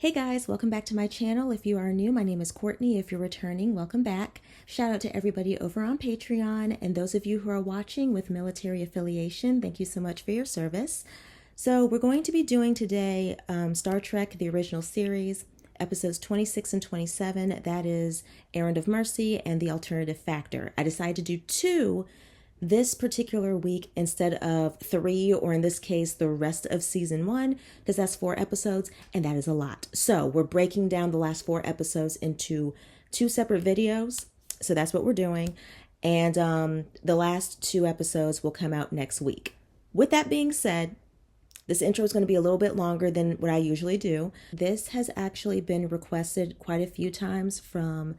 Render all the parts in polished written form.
Hey guys, welcome back to my channel. If you are new, my name is Courtney. If you're returning, welcome back. Shout out to everybody over on Patreon, and those of you who are watching with military affiliation, thank you so much for your service. So we're going to be doing today Star Trek, the original series, episodes 26 and 27. That is Errand of Mercy and The Alternative Factor. I decided to do two this particular week instead of three, or in this case, the rest of season one, because that's 4 episodes, and that is a lot. So we're breaking down the last 4 episodes into 2 separate videos. So that's what we're doing. And the last 2 episodes will come out next week. With that being said, this intro is going to be a little bit longer than what I usually do. This has actually been requested quite a few times from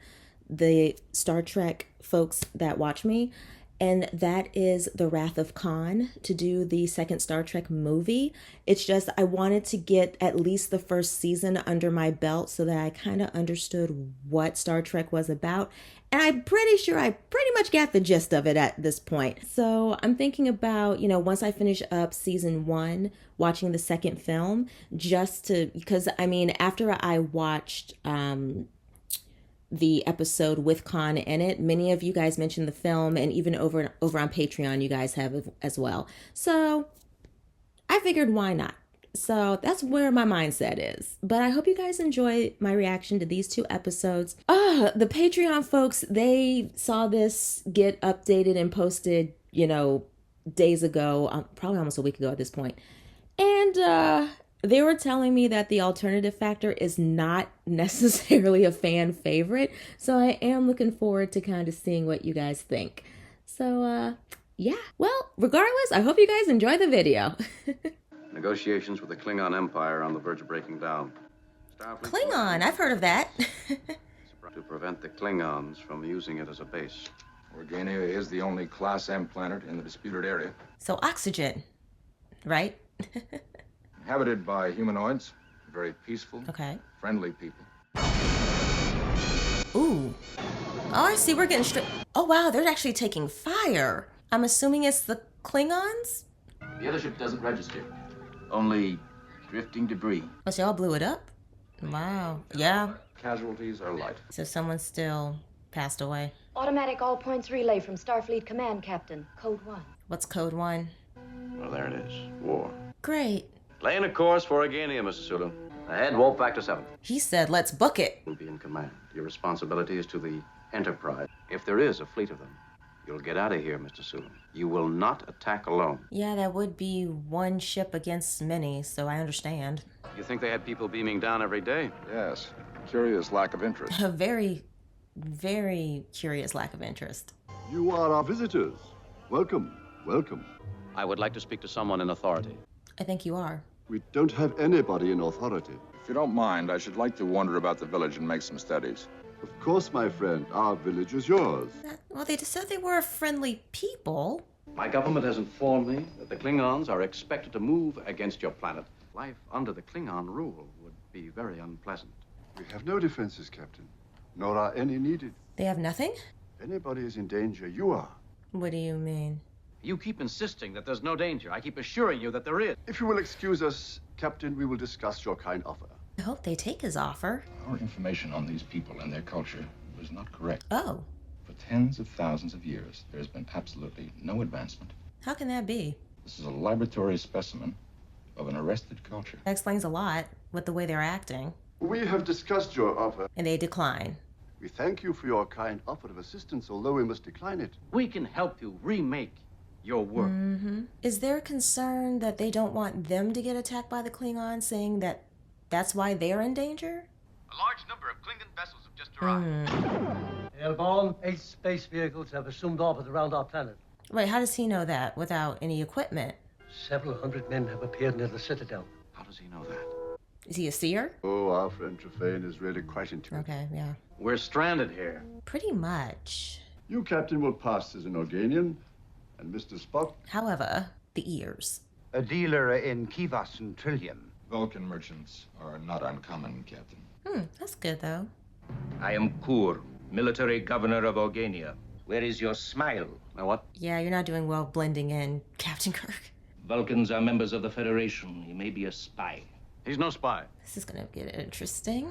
the Star Trek folks that watch me. And that is The Wrath of Khan, to do the second Star Trek movie. It's just I wanted to get at least the first season under my belt so that I kind of understood what Star Trek was about. And I'm pretty sure I pretty much got the gist of it at this point. So I'm thinking about, once I finish up season 1, watching the second film, just to, because I mean, after I watched the episode with Khan in it, many of you guys mentioned the film, and even over on Patreon you guys have as well. So I figured, why not? So that's where my mindset is. But I hope you guys enjoy my reaction to these 2 episodes. The Patreon folks, they saw this get updated and posted, days ago, probably almost a week ago at this point. And they were telling me that The Alternative Factor is not necessarily a fan favorite. So I am looking forward to kind of seeing what you guys think. So, yeah. Well, regardless, I hope you guys enjoy the video. Negotiations with the Klingon Empire are on the verge of breaking down. Klingon, I've heard of that. To prevent the Klingons from using it as a base. Organia is the only Class M planet in the disputed area. So oxygen, right? Inhabited by humanoids, very peaceful, friendly people. Ooh. Oh, I see. We're getting straight. Oh, wow. They're actually taking fire. I'm assuming it's the Klingons? The other ship doesn't register. Only drifting debris. Oh, so y'all blew it up? Wow. Yeah. Casualties are light. So someone still passed away. Automatic all points relay from Starfleet Command, Captain. Code 1. What's code 1? Well, there it is. War. Great. Laying a course for Organia, Mr. Sulu. Ahead, warp back to 7. He said, let's book it. You'll be in command. Your responsibility is to the Enterprise. If there is a fleet of them, you'll get out of here, Mr. Sulu. You will not attack alone. Yeah, that would be one ship against many, so I understand. You think they had people beaming down every day? Yes. Curious lack of interest. A very, very curious lack of interest. You are our visitors. Welcome, welcome. I would like to speak to someone in authority. I think you are. We don't have anybody in authority. If you don't mind, I should like to wander about the village and make some studies. Of course, my friend, our village is yours. Well, they just said they were friendly people. My government has informed me that the Klingons are expected to move against your planet. Life under the Klingon rule would be very unpleasant. We have no defenses, Captain, nor are any needed. They have nothing? If anybody is in danger, you are. What do you mean? You keep insisting that there's no danger. I keep assuring you that there is. If you will excuse us, Captain, we will discuss your kind offer. I hope they take his offer. Our information on these people and their culture was not correct. Oh. For tens of thousands of years, there's been absolutely no advancement. How can that be? This is a laboratory specimen of an arrested culture. That explains a lot with the way they're acting. We have discussed your offer. And they decline. We thank you for your kind offer of assistance, although we must decline it. We can help you remake your work. Is there concern that they don't want them to get attacked by the Klingons, saying that that's why they're in danger? A large number of Klingon vessels have just arrived. Airborne, 8 space vehicles have assumed orbit around our planet. Wait, how does he know that without any equipment? Several hundred men have appeared near the Citadel. How does he know that? Is he a seer? Oh, our friend Trefane is really quite intuitive. Okay, yeah. We're stranded here. Pretty much. You, Captain, will pass as an Organian, and Mr. Spock. However, the ears. A dealer in Kivas and Trillium. Vulcan merchants are not uncommon, Captain. That's good, though. I am Kur, military governor of Organia. Where is your smile? Now what? Yeah, you're not doing well blending in, Captain Kirk. Vulcans are members of the Federation. He may be a spy. He's no spy. This is gonna get interesting.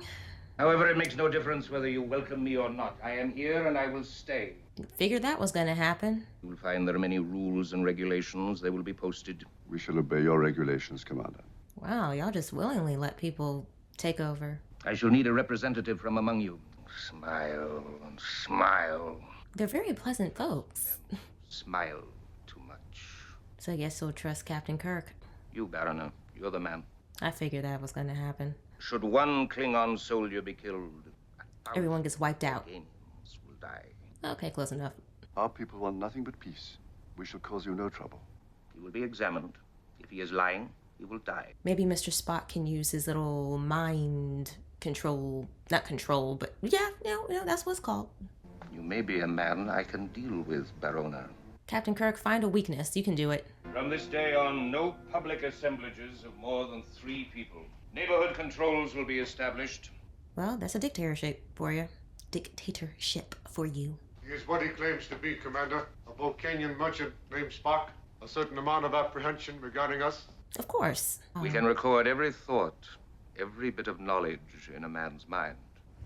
However, it makes no difference whether you welcome me or not. I am here and I will stay. Figured that was gonna happen. You will find there are many rules and regulations. They will be posted. We shall obey your regulations, Commander. Wow, y'all just willingly let people take over. I shall need a representative from among you. Smile and smile. They're very pleasant folks. Smile too much. So I guess we'll trust Captain Kirk. You, Baroner, you're the man. I figured that was gonna happen. Should one Klingon soldier be killed, Everyone gets wiped out. Organians will die. Okay, close enough. Our people want nothing but peace. We shall cause you no trouble. He will be examined. If he is lying, he will die. Maybe Mr. Spock can use his little mind control, not control, but yeah, that's what it's called. You may be a man I can deal with, Baroner. Captain Kirk, find a weakness. You can do it. From this day on, no public assemblages of more than 3 people. Neighborhood controls will be established. Well, that's a dictatorship for you. Dictatorship for you. He is what he claims to be, Commander. A Vulcanian merchant named Spock. A certain amount of apprehension regarding us. Of course. We can record every thought, every bit of knowledge in a man's mind.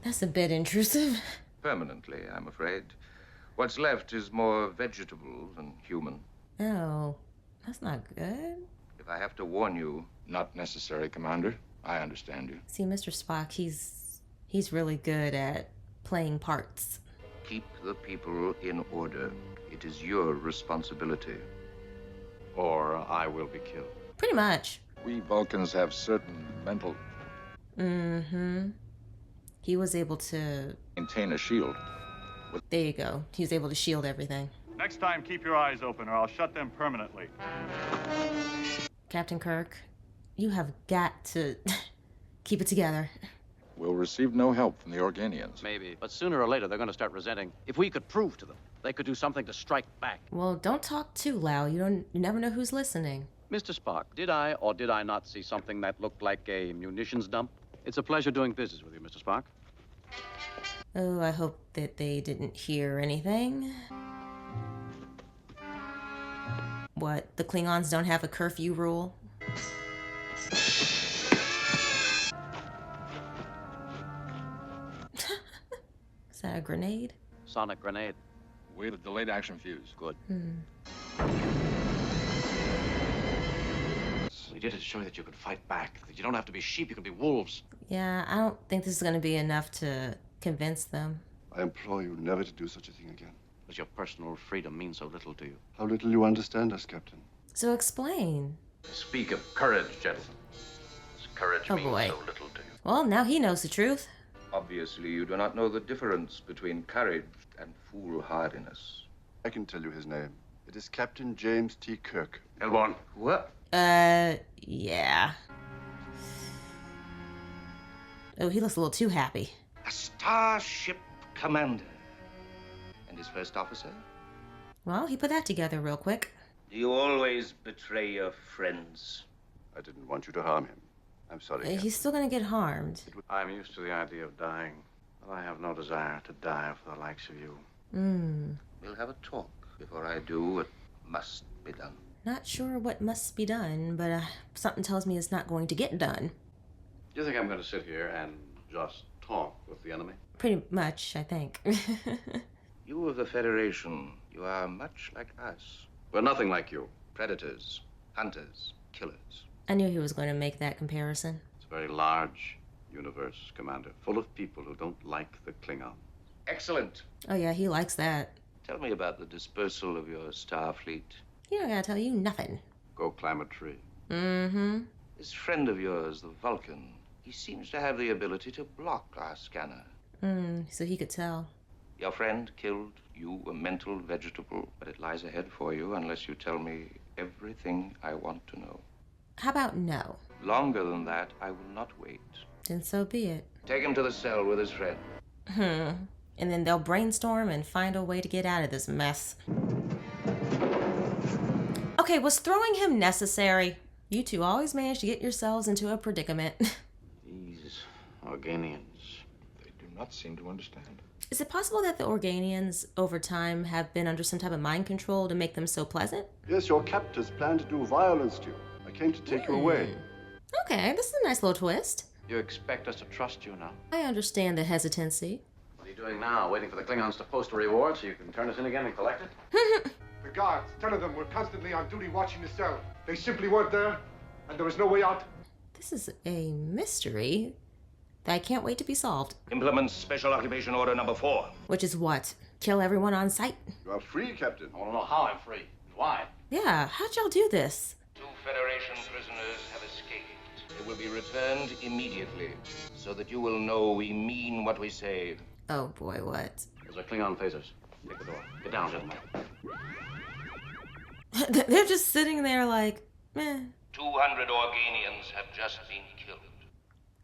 That's a bit intrusive. Permanently, I'm afraid. What's left is more vegetable than human. Oh, that's not good. If I have to warn you... Not necessary, Commander. I understand you. See, Mr. Spock, he's really good at playing parts. Keep the people in order. It is your responsibility. Or I will be killed. Pretty much. We Vulcans have certain mental... Mm-hmm. He was able to... Maintain a shield. There you go. He was able to shield everything. Next time, keep your eyes open or I'll shut them permanently. Captain Kirk, you have got to keep it together. We'll receive no help from the Organians. Maybe. But sooner or later, they're going to start resenting. If we could prove to them they could do something to strike back. Well, don't talk too loud. You never know who's listening. Mr. Spock, did I or did I not see something that looked like a munitions dump? It's a pleasure doing business with you, Mr. Spock. Oh, I hope that they didn't hear anything. What, the Klingons don't have a curfew rule? Is that a grenade? Sonic grenade. Wait a delayed action fuse. Good. We did it to show you that you could fight back. That you don't have to be sheep, you can be wolves. Yeah, I don't think this is going to be enough to convince them. I implore you never to do such a thing again. Does your personal freedom mean so little to you? How little you understand us, Captain. So explain. Speak of courage, gentlemen. Does courage Oh, mean boy. so little to you? Well, now he knows the truth. Obviously, you do not know the difference between courage and foolhardiness. I can tell you his name. It is Captain James T. Kirk. Elborn. What? Yeah. Oh, he looks a little too happy. A starship commander. And his first officer? Well, he put that together real quick. Do you always betray your friends? I didn't want you to harm him. I'm sorry. Captain. He's still gonna get harmed. I'm used to the idea of dying, but I have no desire to die for the likes of you. We'll have a talk. Before I do, what must be done. Not sure what must be done, but something tells me it's not going to get done. Do you think I'm going to sit here and just talk with the enemy? Pretty much, I think. You of the Federation, you are much like us. We're nothing like you. Predators, hunters, killers. I knew he was going to make that comparison. It's a very large universe, Commander, full of people who don't like the Klingon. Excellent. Oh yeah, he likes that. Tell me about the dispersal of your star fleet. He don't gotta tell you nothing. Go climb a tree. Mm-hmm. This friend of yours, the Vulcan, he seems to have the ability to block our scanner. So he could tell. Your friend killed you, a mental vegetable, but it lies ahead for you unless you tell me everything I want to know. How about no? Longer than that, I will not wait. Then so be it. Take him to the cell with his friend. And then they'll brainstorm and find a way to get out of this mess. Okay, was throwing him necessary? You two always manage to get yourselves into a predicament. These Organians. They do not seem to understand. Is it possible that the Organians, over time, have been under some type of mind control to make them so pleasant? Yes, your captors plan to do violence to you. I came to take you away. Okay, this is a nice little twist. You expect us to trust you now? I understand the hesitancy. What are you doing now? Waiting for the Klingons to post a reward so you can turn us in again and collect it? The guards, 10 of them, were constantly on duty watching the cell. They simply weren't there, and there was no way out. This is a mystery that I can't wait to be solved. Implement Special Occupation Order number 4. Which is what? Kill everyone on sight? You are free, Captain. I want to know how I'm free and why. Yeah, how'd y'all do this? 2 Federation prisoners have escaped. They will be returned immediately, so that you will know we mean what we say. Oh boy, what? Those are Klingon phasers. Take the door. Get down, gentlemen. They're just sitting there like, meh. 200 Organians have just been killed.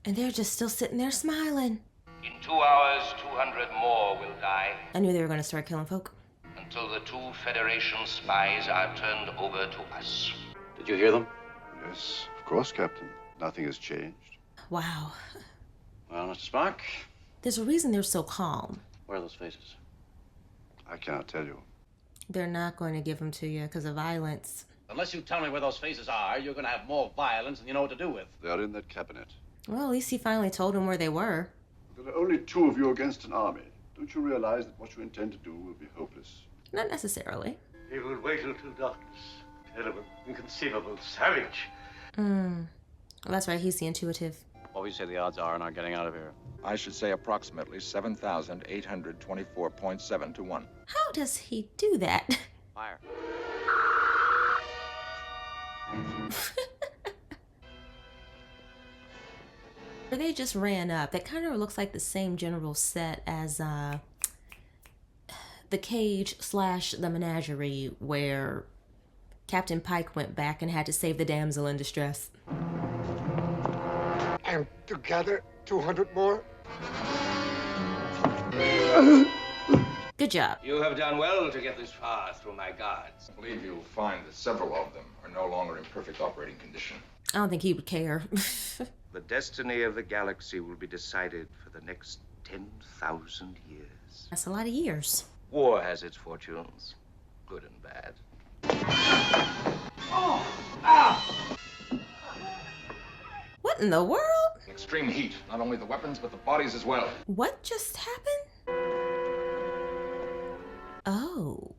And they're just still sitting there smiling. In 2 hours, 200 more will die, I knew they were gonna start killing folk. until the 2 Federation spies are turned over to us. Did you hear them? Yes, of course, Captain. Nothing has changed. Wow. Well, Mr. Spock, There's a reason they're so calm. where are those faces? I cannot tell you. They're not going to give them to you because of violence. Unless you tell me where those faces are, you're going to have more violence than you know what to do with. They are in that cabinet. Well, at least he finally told them where they were. There are only 2 of you against an army. Don't you realize that what you intend to do will be hopeless? Not necessarily. He will wait until darkness. Terrible, inconceivable, savage. Well, that's right, he's the intuitive. What would you say the odds are on our getting out of here? I should say approximately 7,824.7 to 1. How does he do that? Fire. They just ran up. That kind of looks like the same general set as the cage / the menagerie where Captain Pike went back and had to save the damsel in distress. And together, 200 more. Good job. You have done well to get this far through my guards. I believe you'll find that several of them are no longer in perfect operating condition. I don't think he would care. The destiny of the galaxy will be decided for the next 10,000 years. That's a lot of years. War has its fortunes, good and bad. What in the world? Extreme heat, not only the weapons, but the bodies as well. What just happened? Oh.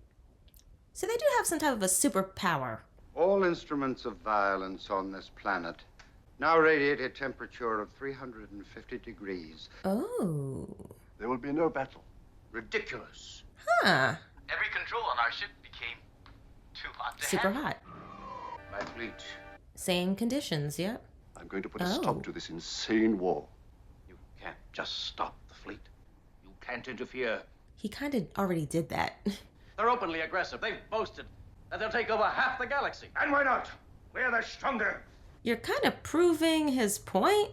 So they do have some type of a superpower. All instruments of violence on this planet now radiate a temperature of 350 degrees. Oh. There will be no battle. Ridiculous. Huh. Every control on our ship became too hot to Super handle. hot. My fleet. Same conditions, yep. I'm going to put a Oh. stop to this insane war. You can't just stop the fleet. You can't interfere. He kind of already did that. They're openly aggressive. They've boasted that they'll take over half the galaxy. And why not? We're the stronger. You're kind of proving his point.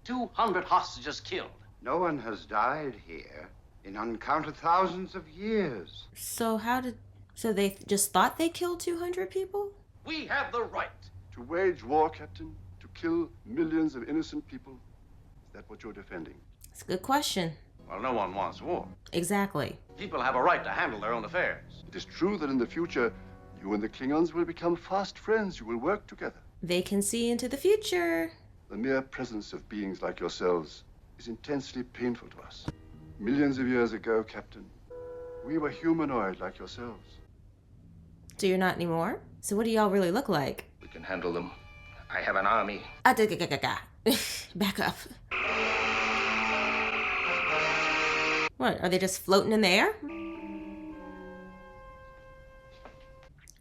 200 hostages killed. No one has died here in uncounted thousands of years. So so they just thought they killed 200 people? We have the right. To wage war, Captain? To kill millions of innocent people? Is that what you're defending? It's a good question. Well, no one wants war. Exactly. People have a right to handle their own affairs. It is true that in the future, you and the Klingons will become fast friends. You will work together. They can see into the future. The mere presence of beings like yourselves is intensely painful to us. Millions of years ago, Captain, we were humanoid like yourselves. So you're not anymore? So what do y'all really look like? We can handle them. I have an army. Back up. What, are they just floating in the air?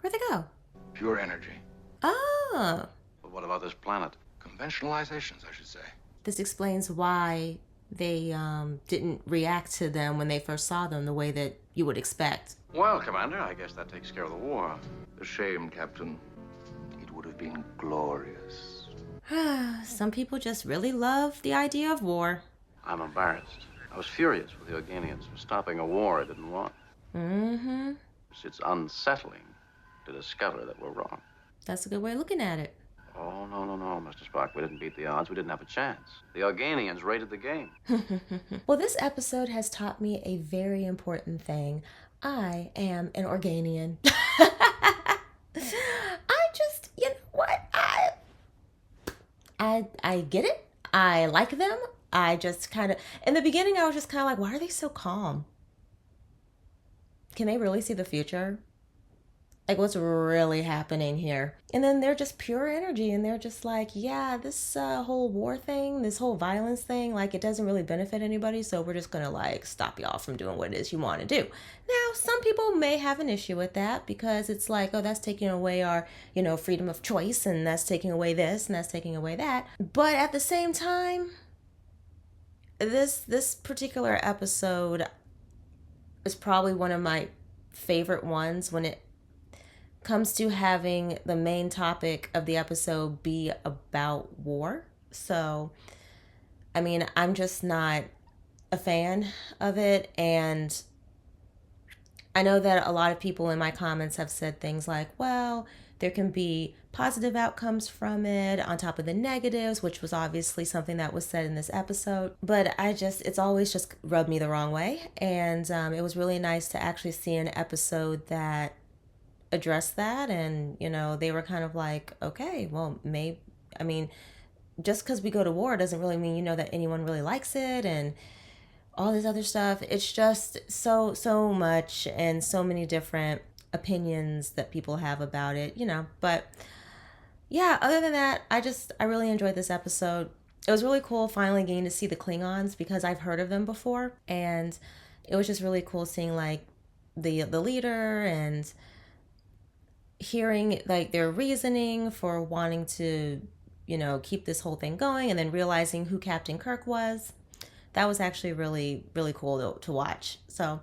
Where'd they go? Pure energy. Oh, But what about this planet? Conventionalizations, I should say. this explains why they didn't react to them when they first saw them the way that you would expect. Well, Commander, I guess that takes care of the war. A shame, Captain. It would have been glorious. Some people just really love the idea of war. I'm embarrassed. I was furious with the Organians for stopping a war I didn't want. Mm-hmm. It's unsettling to discover that we're wrong. That's a good way of looking at it. Oh, no, Mr. Spock. We didn't beat the odds. We didn't have a chance. The Organians raided the game. Well, this episode has taught me a very important thing. I am an Organian. I get it. I like them. I just kind of, in the beginning, I was just kind of like, why are they so calm? Can they really see the future? Like, what's really happening here? And then they're just pure energy, and they're just like, yeah, this whole war thing, this whole violence thing, like, it doesn't really benefit anybody, so we're just gonna, like, stop y'all from doing what it is you want to do. Now, some people may have an issue with that, because it's like, oh, that's taking away our, freedom of choice, and that's taking away this, and that's taking away that. But at the same time, this particular episode is probably one of my favorite ones when it comes to having the main topic of the episode be about war. So, I mean, I'm just not a fan of it, and I know that a lot of people in my comments have said things like, well, there can be positive outcomes from it on top of the negatives, which was obviously something that was said in this episode. But it's always just rubbed me the wrong way. And it was really nice to actually see an episode that addressed that. And, they were kind of like, okay, well, just because we go to war doesn't really mean, that anyone really likes it and all this other stuff. It's just so much and so many different opinions that people have about it, but yeah, other than that, I really enjoyed this episode. It was really cool finally getting to see the Klingons, because I've heard of them before, and it was just really cool seeing like the leader and hearing like their reasoning for wanting to, keep this whole thing going, and then realizing who Captain Kirk was. That was actually really, really cool to watch. So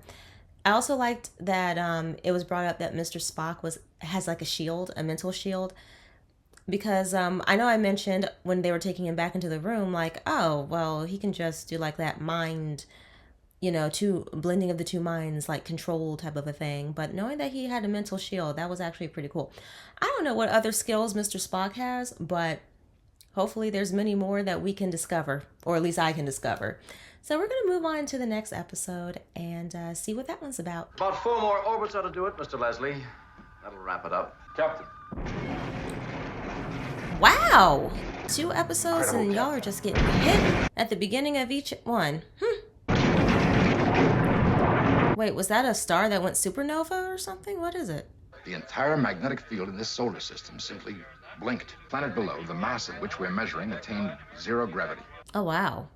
I also liked that it was brought up that Mr. Spock has like a shield, a mental shield, because I know I mentioned when they were taking him back into the room, like, oh, well, he can just do like that mind, blending of the two minds, like control type of a thing. But knowing that he had a mental shield, that was actually pretty cool. I don't know what other skills Mr. Spock has, but hopefully there's many more that we can discover, or at least I can discover. So we're going to move on to the next episode and see what that one's about. About 4 more orbits ought to do it, Mr. Leslie. That'll wrap it up. Captain. Wow! 2 episodes and y'all are just getting hit at the beginning of each one. Wait, was that a star that went supernova or something? What is it? The entire magnetic field in this solar system simply blinked. Planet below, the mass of which we're measuring, attained 0 gravity. Oh, wow.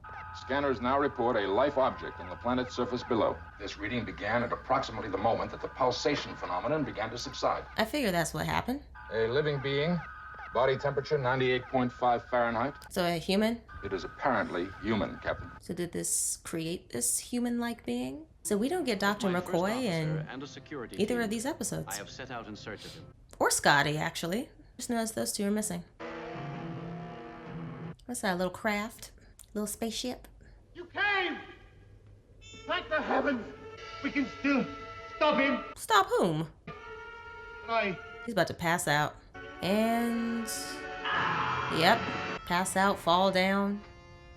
Scanners now report a life object on the planet's surface below. This reading began at approximately the moment that the pulsation phenomenon began to subside. I figure that's what happened. A living being, body temperature 98.5 Fahrenheit. So a human? It is apparently human, Captain. So did this create this human-like being? So we don't get Dr. McCoy in either of these episodes. I have set out in search of him. Or Scotty, actually. Just noticed those 2 are missing. What's that, a little craft? Little spaceship? You came! Thank the heavens! We can still stop him! Stop whom? I... He's about to pass out. And... Yep. Pass out, fall down.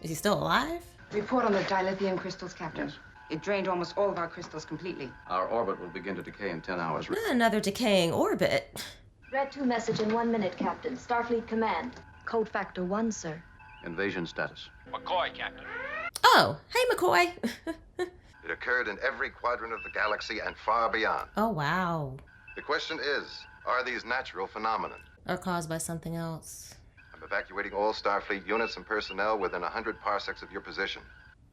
Is he still alive? Report on the dilithium crystals, Captain. Yes. It drained almost all of our crystals completely. Our orbit will begin to decay in 10 hours. Another decaying orbit. Red 2 message in 1 minute, Captain. Starfleet Command. Code Factor 1, sir. Invasion status. McCoy, Captain. Oh, hey, McCoy. It occurred in every quadrant of the galaxy and far beyond. Oh, wow. The question is, are these natural phenomena? Or caused by something else. I'm evacuating all Starfleet units and personnel within 100 parsecs of your position.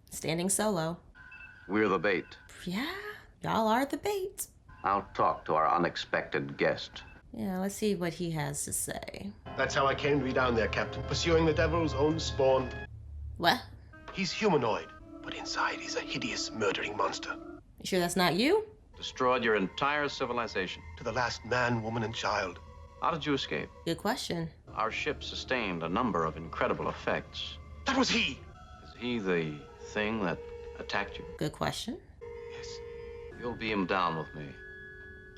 Standing solo. We're the bait. Yeah, y'all are the bait. I'll talk to our unexpected guest. Yeah, let's see what he has to say. That's how I came to be down there, Captain. Pursuing the devil's own spawn. What? He's humanoid, but inside he's a hideous, murdering monster. You sure that's not you? Destroyed your entire civilization. To the last man, woman, and child. How did you escape? Good question. Our ship sustained a number of incredible effects. That was he! Is he the thing that attacked you? Good question. Yes. You'll beam down with me.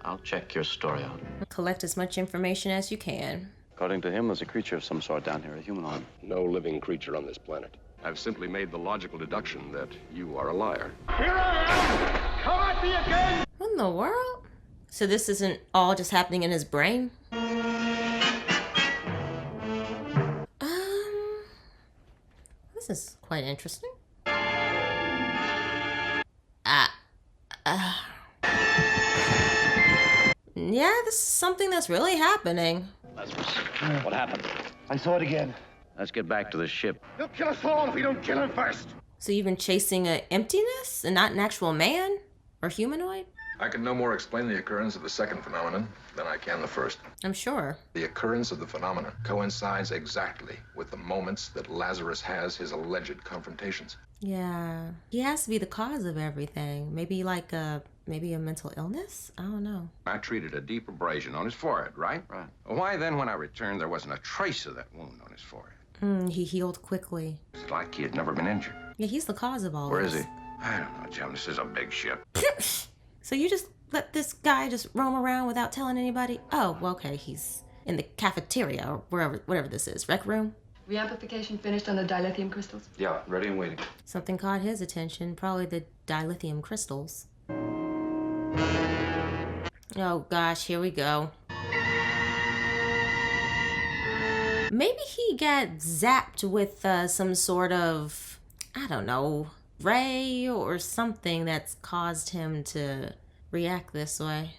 I'll check your story out. Collect as much information as you can. According to him, there's a creature of some sort down here, a humanoid. No living creature on this planet. I've simply made the logical deduction that you are a liar. Here I am! Come at me again! What in the world? So this isn't all just happening in his brain? This is quite interesting. Yeah, this is something that's really happening. Lazarus, what happened? I saw it again. Let's get back to the ship. He'll kill us all if we don't kill him first. So you've been chasing an emptiness and not an actual man or humanoid? I can no more explain the occurrence of the second phenomenon than I can the first. I'm sure. The occurrence of the phenomenon coincides exactly with the moments that Lazarus has his alleged confrontations. Yeah. He has to be the cause of everything. Maybe like maybe a mental illness? I don't know. I treated a deep abrasion on his forehead, right? Right. Why then, when I returned, there wasn't a trace of that wound on his forehead? He healed quickly. It's like he had never been injured. Yeah, he's the cause of all Where this. is he? I don't know, Jim. This is a big ship. So you just let this guy just roam around without telling anybody? Oh, well, okay, he's in the cafeteria or whatever this is. Rec room? Reamplification finished on the dilithium crystals? Yeah, ready and waiting. Something caught his attention. Probably the dilithium crystals. Oh gosh, here we go. Maybe he got zapped with some sort of, I don't know, ray or something that's caused him to react this way.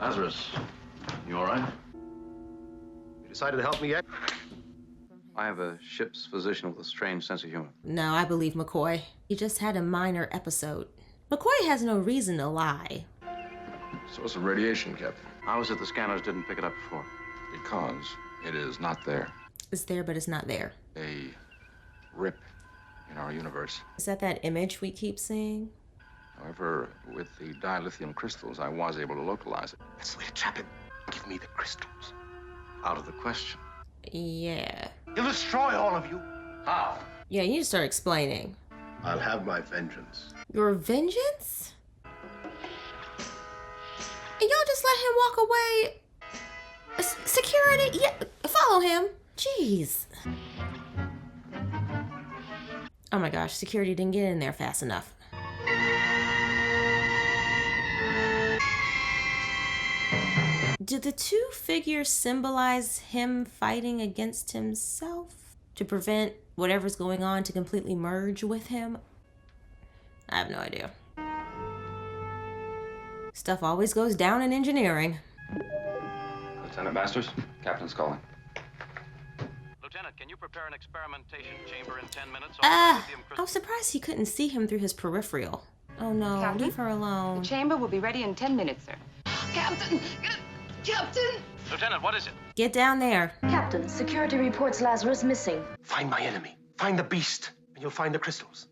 Lazarus, you all right? You decided to help me yet? I have a ship's physician with a strange sense of humor. No, I believe McCoy. He just had a minor episode. McCoy has no reason to lie. Source of radiation, Captain. How is it the scanners didn't pick it up before? Because it is not there. It's there, but it's not there. A rip in our universe. Is that image we keep seeing? However, with the dilithium crystals, I was able to localize it. That's the way to trap him. Give me the crystals. Out of the question. Yeah. He'll destroy all of you. How? Yeah, you need to start explaining. I'll have my vengeance. Your vengeance? And y'all just let him walk away? Security? Yeah, follow him. Jeez. Oh my gosh, security didn't get in there fast enough. Did the two figures symbolize him fighting against himself to prevent whatever's going on to completely merge with him? I have no idea. Stuff always goes down in engineering. Lieutenant Masters, Captain's calling. Lieutenant, can you prepare an experimentation chamber in 10 minutes? I was surprised he couldn't see him through his peripheral. Oh no, Captain? leave her alone. The chamber will be ready in 10 minutes, sir. Captain! Captain! Lieutenant, what is it? Get down there. Captain, security reports Lazarus missing. Find my enemy. Find the beast, and you'll find the crystals.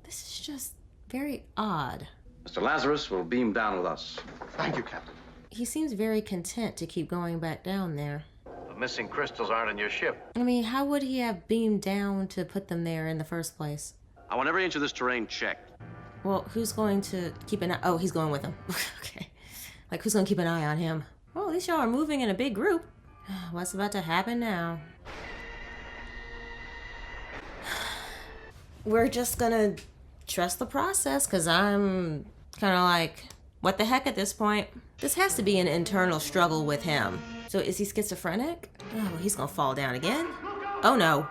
This is just very odd. Mr. Lazarus will beam down with us. Thank you, Captain. He seems very content to keep going back down there. The missing crystals aren't in your ship. I mean, how would he have beamed down to put them there in the first place? I want every inch of this terrain checked. Well, who's going to keep an eye? Oh, he's going with him. Okay. Like, who's going to keep an eye on him? Well, at least y'all are moving in a big group. What's about to happen now? We're just gonna trust the process, because I'm kind of like, what the heck at this point? This has to be an internal struggle with him. So is he schizophrenic? Oh, he's gonna fall down again? Oh no.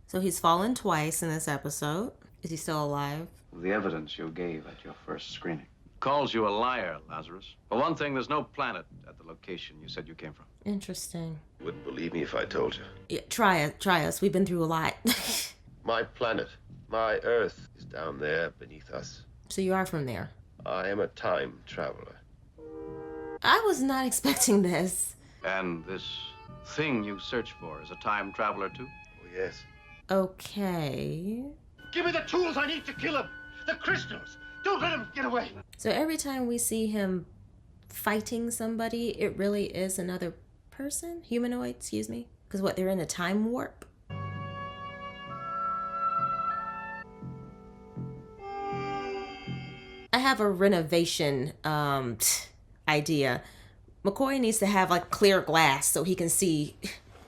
So he's fallen twice in this episode. Is he still alive? The evidence you gave at your first screening calls you a liar, Lazarus. For one thing, there's no planet at the location you said you came from. Interesting. You wouldn't believe me if I told you. Yeah, try us. We've been through a lot. My planet, my Earth, is down there beneath us. So you are from there? I am a time traveler. I was not expecting this. And this thing you search for is a time traveler, too? Oh, yes. Okay. Give me the tools I need to kill him! The crystals! Don't let him get away! So every time we see him fighting somebody, it really is another person? Humanoid, excuse me? Because what, they're in a time warp? I have a renovation idea. McCoy needs to have like clear glass so he can see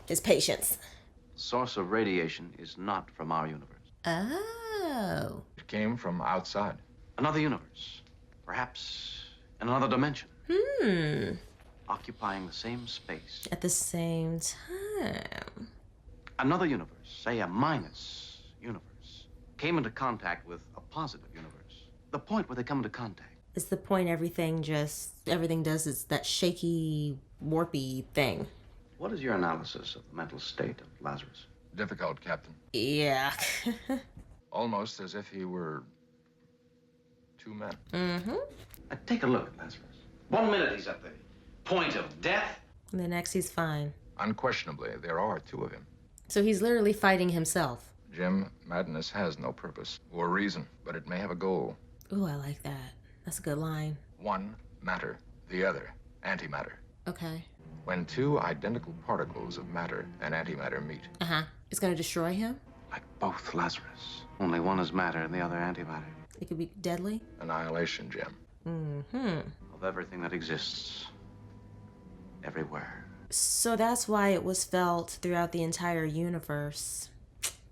his patients. Source of radiation is not from our universe. Oh. It came from outside. Another universe. Perhaps in another dimension. occupying the same space. At the same time. Another universe, say a minus universe, came into contact with a positive universe. The point where they come into contact. It's the point everything does is that shaky, warpy thing. What is your analysis of the mental state of Lazarus? Difficult, Captain. Yeah. Almost as if he were two men. Mm-hmm. Now, take a look at Lazarus. 1 minute he's at the point of death. And the next he's fine. Unquestionably, there are two of him. So he's literally fighting himself. Jim, madness has no purpose or reason, but it may have a goal. Ooh, I like that. That's a good line. One, matter. The other, antimatter. Okay. When two identical particles of matter and antimatter meet. Uh-huh. It's gonna destroy him? Like both Lazarus. Only one is matter and the other antimatter. It could be deadly? Annihilation, Jim. Mm-hmm. Of everything that exists. Everywhere. So that's why it was felt throughout the entire universe.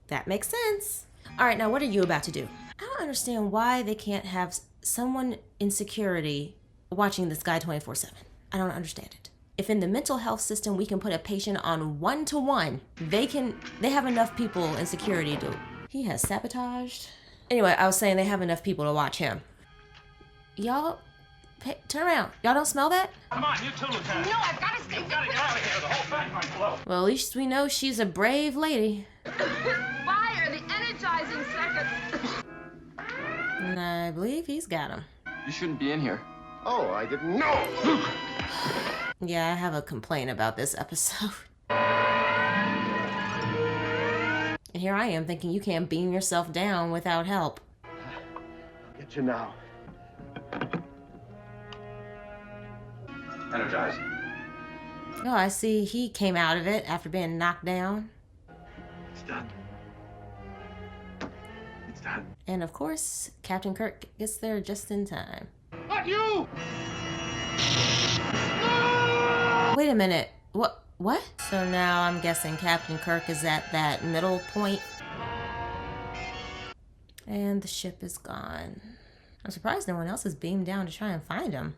That makes sense. All right, now what are you about to do? I don't understand why they can't have someone in security watching this guy 24/7. I don't understand it. If in the mental health system we can put a patient on 1-to-1, they have enough people in security to. He has sabotaged. Anyway, I was saying they have enough people to watch him. Y'all, turn around. Y'all don't smell that? Come on, you too, Lieutenant. No, I've got to stay. You've got to get out of here. The whole thing might blow. Well, at least we know she's a brave lady. Fire, the energizing circuit. And I believe he's got him. You shouldn't be in here. Oh, I didn't know. Yeah, I have a complaint about this episode. And here I am thinking you can't beam yourself down without help. Get you now. Energized. Oh, I see he came out of it after being knocked down. It's done. It's done. And of course, Captain Kirk gets there just in time. Not you! Wait a minute. What? So now I'm guessing Captain Kirk is at that middle point. And the ship is gone. I'm surprised no one else is beamed down to try and find him.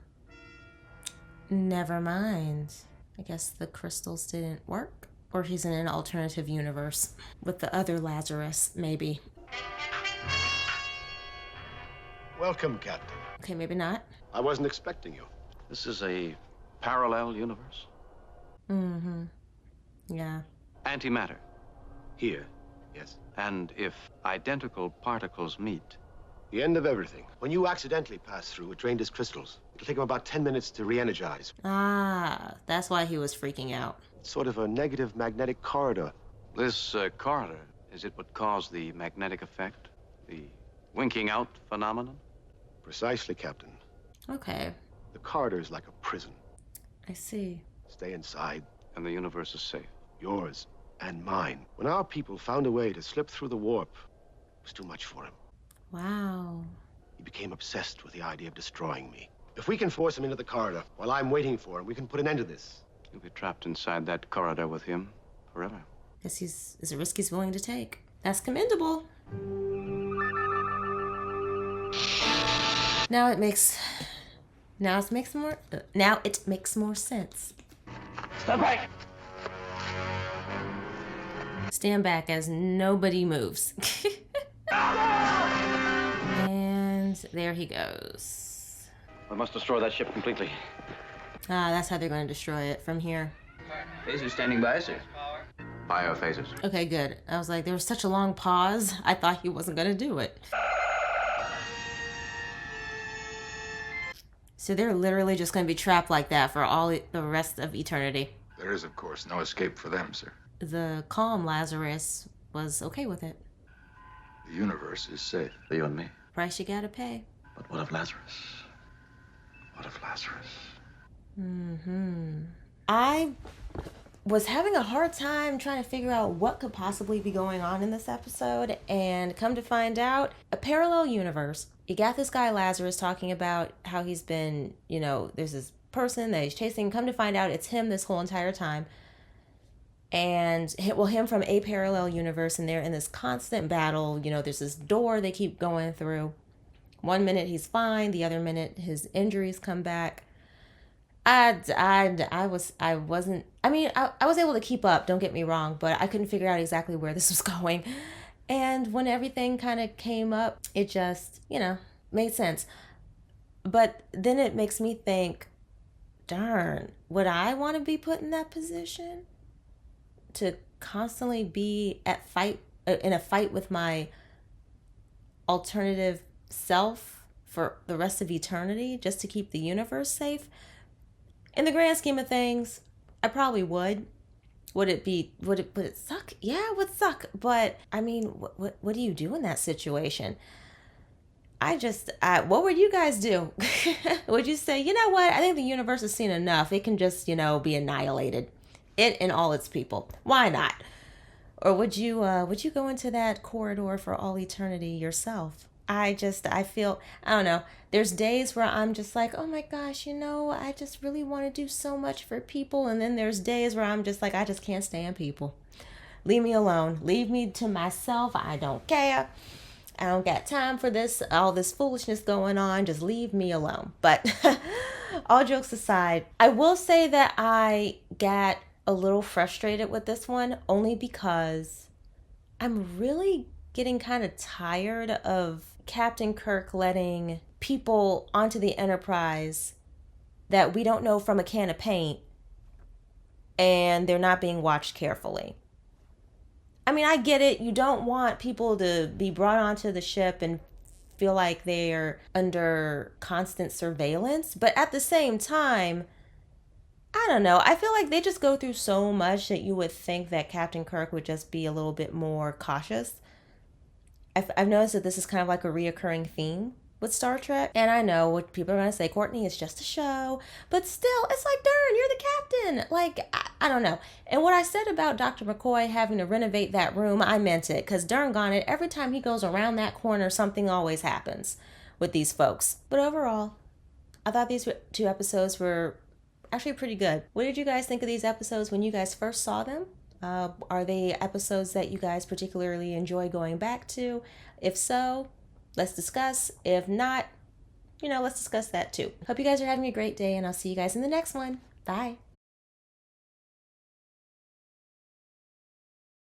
Never mind. I guess the crystals didn't work. Or he's in an alternative universe with the other Lazarus, maybe. Welcome, Captain. Okay, maybe not. I wasn't expecting you. This is a parallel universe. Mm-hmm. Yeah. Antimatter. Here. Yes. And if identical particles meet. The end of everything. When you accidentally pass through, it drained his crystals. It'll take him about 10 minutes to re-energize. Ah, that's why he was freaking out. It's sort of a negative magnetic corridor. This corridor, is it what caused the magnetic effect? The winking out phenomenon? Precisely, Captain. Okay. The corridor is like a prison. I see. Stay inside. And the universe is safe. Yours and mine. When our people found a way to slip through the warp, it was too much for him. Wow. He became obsessed with the idea of destroying me. If we can force him into the corridor while I'm waiting for him, we can put an end to this. You'll be trapped inside that corridor with him forever. Guess it's a risk he's willing to take. That's commendable. Now it makes more sense. Stand back. Stand back as nobody moves. And there he goes. We must destroy that ship completely. Ah, that's how they're going to destroy it, from here. Phaser standing by, sir. Biophasers. Okay, good. I was like, there was such a long pause. I thought he wasn't going to do it. So they're literally just going to be trapped like that for all the rest of eternity. There is, of course, no escape for them, sir. The calm Lazarus was okay with it. The universe is safe. For you and me. Price you gotta pay. But what of Lazarus? What of Lazarus? Mm-hmm. I was having a hard time trying to figure out what could possibly be going on in this episode, and come to find out, a parallel universe. You got this guy Lazarus talking about how he's been, there's this person that he's chasing. Come to find out it's him this whole entire time. And him from a parallel universe, and they're in this constant battle. There's this door they keep going through. 1 minute he's fine, the other minute his injuries come back. I wasn't, I mean, I was able to keep up, don't get me wrong, but I couldn't figure out exactly where this was going. And when everything kind of came up, it just, made sense. But then it makes me think, darn, would I want to be put in that position? To constantly be in a fight with my alternative self for the rest of eternity just to keep the universe safe? In the grand scheme of things, I probably would. Would it suck? Yeah, it would suck. But I mean, what do you do in that situation? What would you guys do? Would you say, you know what? I think the universe has seen enough. It can just, be annihilated. It and all its people. Why not? Or would you go into that corridor for all eternity yourself? I feel, I don't know. There's days where I'm just like, oh my gosh, I just really want to do so much for people. And then there's days where I'm just like, I just can't stand people. Leave me alone. Leave me to myself. I don't care. I don't got time for all this foolishness going on. Just leave me alone. But all jokes aside, I will say that I got a little frustrated with this one only because I'm really getting kind of tired of Captain Kirk letting people onto the Enterprise that we don't know from a can of paint, and they're not being watched carefully. I mean, I get it. You don't want people to be brought onto the ship and feel like they're under constant surveillance. But at the same time, I don't know. I feel like they just go through so much that you would think that Captain Kirk would just be a little bit more cautious. I've noticed that this is kind of like a reoccurring theme with Star Trek. And I know what people are going to say, Courtney, it's just a show. But still, it's like, darn, you're the captain. Like, I don't know. And what I said about Dr. McCoy having to renovate that room, I meant it. Because darn gone it, every time he goes around that corner, something always happens with these folks. But overall, I thought these 2 episodes were actually pretty good. What did you guys think of these episodes when you guys first saw them? Are they episodes that you guys particularly enjoy going back to? If so, let's discuss. If not, let's discuss that too. Hope you guys are having a great day, and I'll see you guys in the next one. Bye.